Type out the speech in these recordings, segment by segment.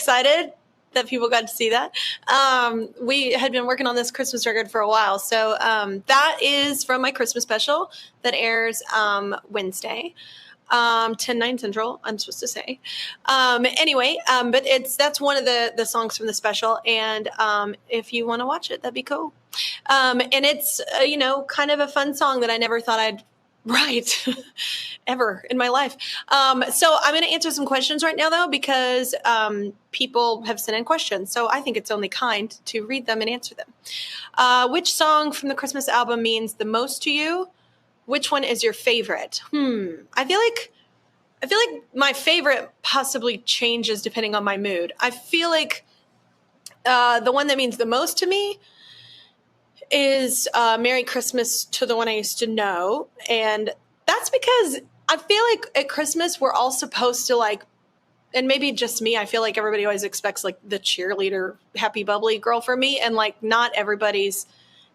excited that people got to see that. We had been working on this Christmas record for a while. So that is from my Christmas special that airs Wednesday. 10/9 Central, I'm supposed to say. Anyway, but that's one of the songs from the special. And if you want to watch it, that'd be cool. And it's, kind of a fun song that I never thought I'd write ever in my life. So I'm going to answer some questions right now, though, because people have sent in questions. So I think it's only kind to read them and answer them. Which song from the Christmas album means the most to you? Which one is your favorite? I feel like my favorite possibly changes depending on my mood. I feel like the one that means the most to me is Merry Christmas to the One I Used to Know. And that's because I feel like at Christmas we're all supposed to and maybe just me, I feel like everybody always expects the cheerleader, happy, bubbly girl for me. And not everybody's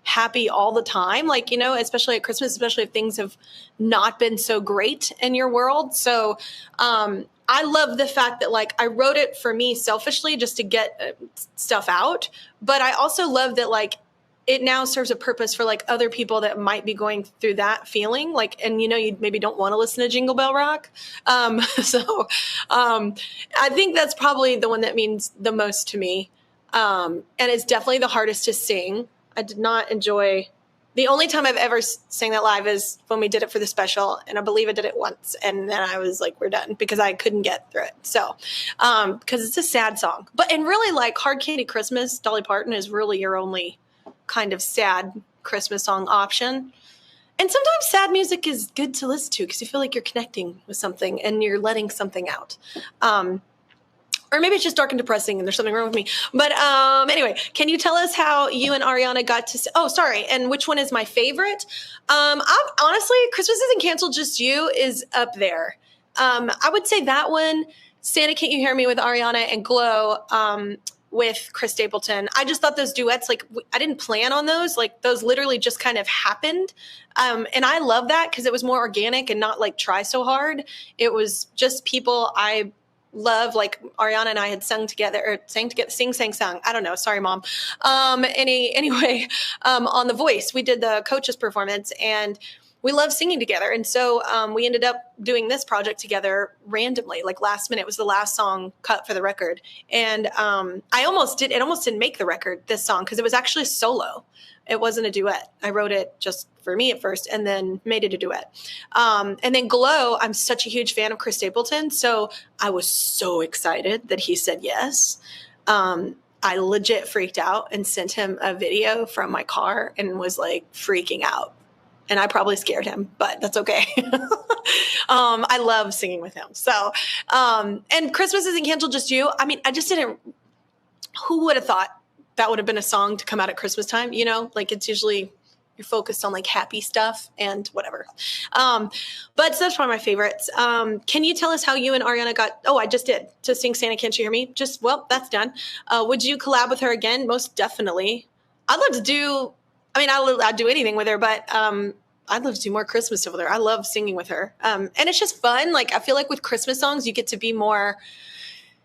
happy all the time, especially at Christmas, especially if things have not been so great in your world. So I love the fact that I wrote it for me selfishly just to get stuff out. But I also love that it now serves a purpose for other people that might be going through that feeling and you maybe don't want to listen to Jingle Bell Rock. So I think that's probably the one that means the most to me. And it's definitely the hardest to sing. I did not enjoy. The only time I've ever sang that live is when we did it for the special, and I believe I did it once, and then I was like, we're done, because I couldn't get through it. So, because it's a sad song. And really, Hard Candy Christmas, Dolly Parton is really your only kind of sad Christmas song option. And sometimes sad music is good to listen to because you feel like you're connecting with something and you're letting something out. Or maybe it's just dark and depressing and there's something wrong with me. But anyway, can you tell us how you and Ariana got to and which one is my favorite? Honestly, Christmas Isn't Canceled, Just You is up there. I would say that one, Santa Can't You Hear Me with Ariana, and Glow with Chris Stapleton. I just thought those duets, I didn't plan on those. Those literally just kind of happened. And I love that because it was more organic and not try so hard. It was just people I love, Ariana and I had sung together. I don't know. Sorry, Mom. Anyway, on The Voice, we did the coaches performance and we love singing together. And so we ended up doing this project together randomly, last minute. It was the last song cut for the record. And it almost didn't make the record, this song, because it was actually solo. It wasn't a duet. I wrote it just for me at first and then made it a duet. And then Glow, I'm such a huge fan of Chris Stapleton. So I was so excited that he said yes. I legit freaked out and sent him a video from my car and was freaking out. And I probably scared him, but that's okay. I love singing with him. So, and Christmas Isn't Canceled, Just You. I mean, I just didn't, who would have thought that would have been a song to come out at Christmas time? It's usually you're focused on happy stuff and whatever. But so that's one of my favorites. Can you tell us how you and Ariana I just did, to sing Santa Can't You Hear Me? That's done. Would you collab with her again? Most definitely. I'd love to do, I'd do anything with her, but I'd love to do more Christmas stuff with her. I love singing with her. And it's just fun. I feel like with Christmas songs, you get to be more,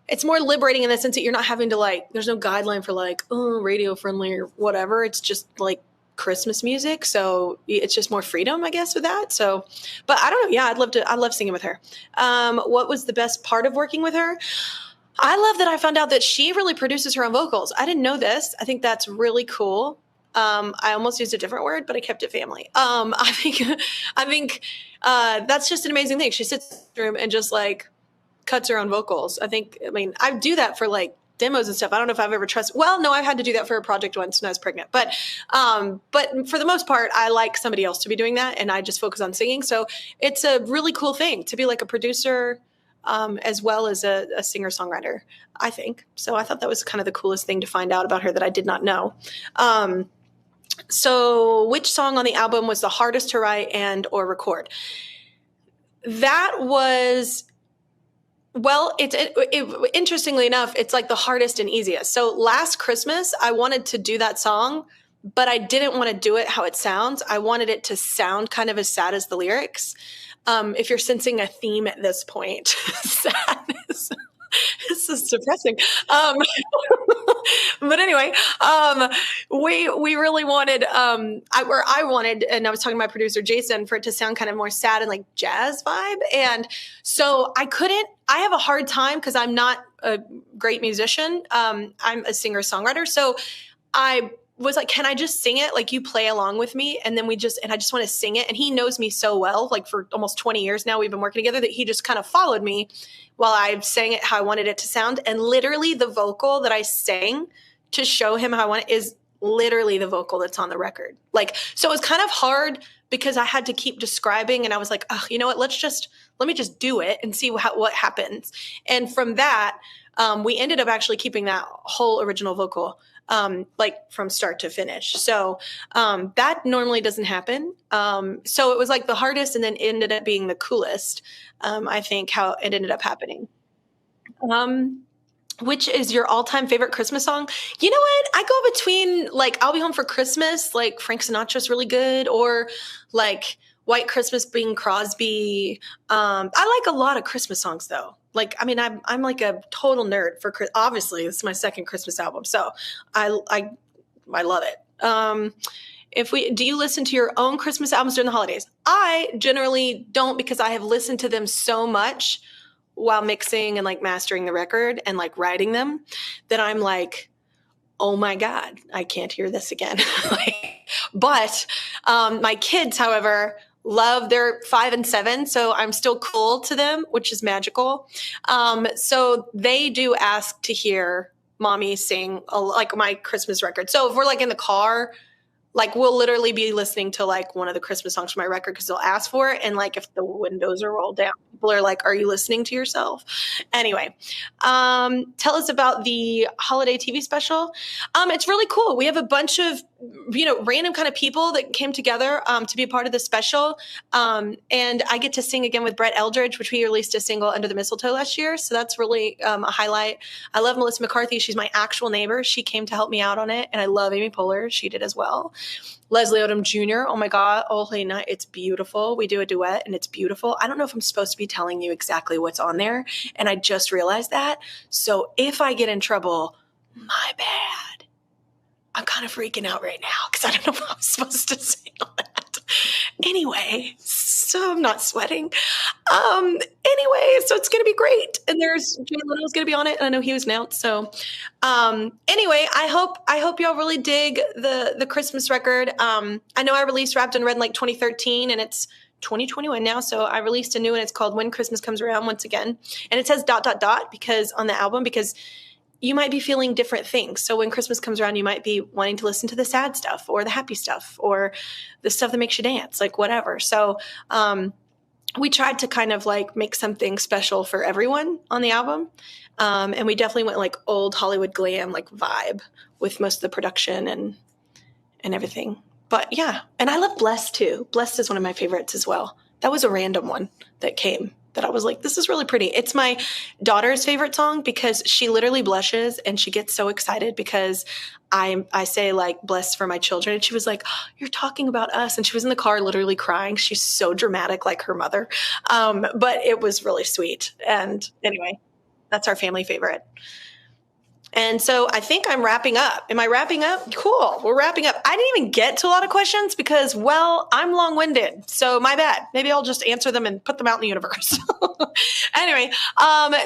it's more liberating in the sense that you're not having to there's no guideline for radio friendly or whatever. It's just Christmas music. So it's just more freedom, I guess, with that. So, but I don't know. Yeah, I love singing with her. What was the best part of working with her? I love that I found out that she really produces her own vocals. I didn't know this. I think that's really cool. I almost used a different word, but I kept it family. I think that's just an amazing thing. She sits in the room and just cuts her own vocals. I do that for demos and stuff. I don't know if I've ever trusted. Well, no, I've had to do that for a project once when I was pregnant, but for the most part, I like somebody else to be doing that. And I just focus on singing. So it's a really cool thing to be a producer, as well as a singer-songwriter, I think. So I thought that was kind of the coolest thing to find out about her that I did not know. So which song on the album was the hardest to write and or record? That was, interestingly enough, it's the hardest and easiest. So Last Christmas, I wanted to do that song, but I didn't want to do it how it sounds. I wanted it to sound kind of as sad as the lyrics. If you're sensing a theme at this point, sadness. This is depressing. Um, but anyway, we really wanted I wanted, and I was talking to my producer Jason, for it to sound kind of more sad and like jazz vibe, and so I couldn't. I have a hard time because I'm not a great musician. I'm a singer songwriter, so I was like, can I just sing it? Like, you play along with me. And then I just want to sing it. And he knows me so well, like for almost 20 years now, we've been working together, that he just kind of followed me while I sang it how I wanted it to sound. And literally the vocal that I sang to show him how I want it is literally the vocal that's on the record. Like, so it was kind of hard because I had to keep describing, and I was like, oh, you know what? Let me just do it and see what happens. And from that, we ended up actually keeping that whole original vocal, like from start to finish. So that normally doesn't happen. So it was like the hardest, and then ended up being the coolest. I think how it ended up happening. Which is your all-time favorite Christmas song? You know what? I go between like "I'll Be Home for Christmas," like Frank Sinatra's really good, or like "White Christmas," Bing Crosby. I like a lot of Christmas songs though. Like, I mean, I'm like a total nerd for obviously this is my second Christmas album, so I love it. Do you listen to your own Christmas albums during the holidays? I generally don't, because I have listened to them so much while mixing and like mastering the record and like writing them, that I'm like, oh my God, I can't hear this again. But my kids, however, love, they're 5 and 7, so I'm still cool to them, which is magical. So they do ask to hear mommy sing like my Christmas record. So if we're like in the car, like we'll literally be listening to like one of the Christmas songs from my record because they'll ask for it. And like if the windows are rolled down, people are like, are you listening to yourself? Anyway, tell us about the holiday TV special. It's really cool. We have a bunch of, random kind of people that came together to be a part of the special. And I get to sing again with Brett Eldridge, which we released a single, Under the Mistletoe, last year. So that's really a highlight. I love Melissa McCarthy. She's my actual neighbor. She came to help me out on it. And I love Amy Poehler. She did as well. Leslie Odom Jr. Oh my God. Oh, Helena. It's beautiful. We do a duet and it's beautiful. I don't know if I'm supposed to be telling you exactly what's on there. And I just realized that. So if I get in trouble, my bad. I'm kind of freaking out right now because I don't know what I'm supposed to say on that. Anyway, so I'm not sweating. Anyway, so it's going to be great. And there's Jay Leno's going to be on it. And I know he was announced. So anyway, I hope y'all really dig the Christmas record. I know I released Wrapped in Red in like 2013, and it's 2021 now. So I released a new one. It's called When Christmas Comes Around once again. And it says ... because on the album, because you might be feeling different things. So when Christmas comes around, you might be wanting to listen to the sad stuff or the happy stuff or the stuff that makes you dance, like whatever. So we tried to kind of like make something special for everyone on the album. And we definitely went like old Hollywood glam, like vibe with most of the production and everything. But yeah, and I love Blessed too. Blessed is one of my favorites as well. That was a random one that came that I was like, this is really pretty. It's my daughter's favorite song because she literally blushes and she gets so excited because I say like blessed for my children. And she was like, oh, you're talking about us. And she was in the car literally crying. She's so dramatic like her mother. But it was really sweet. And anyway, that's our family favorite. And so I think I'm wrapping up. Am I wrapping up? Cool. We're wrapping up. I didn't even get to a lot of questions because, well, I'm long-winded. So my bad. Maybe I'll just answer them and put them out in the universe. Anyway,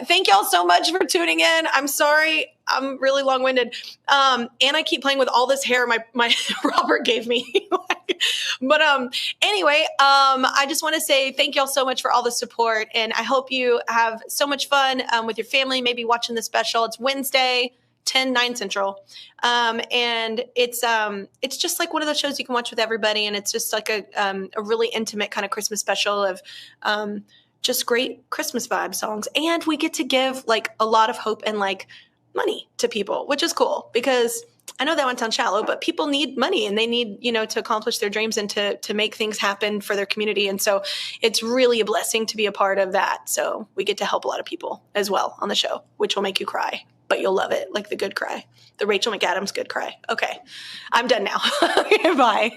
thank y'all so much for tuning in. I'm sorry. I'm really long-winded. And I keep playing with all this hair my Robert gave me. But anyway, I just want to say thank y'all so much for all the support. And I hope you have so much fun with your family, maybe watching the special. It's Wednesday, 9 Central. And it's just like one of those shows you can watch with everybody. And it's just like a really intimate kind of Christmas special of just great Christmas vibe songs. And we get to give like a lot of hope and like money to people, which is cool because I know that one sounds shallow, but people need money and they need, to accomplish their dreams and to make things happen for their community. And so it's really a blessing to be a part of that. So we get to help a lot of people as well on the show, which will make you cry, but you'll love it. Like the good cry, the Rachel McAdams good cry. Okay. I'm done now. Bye.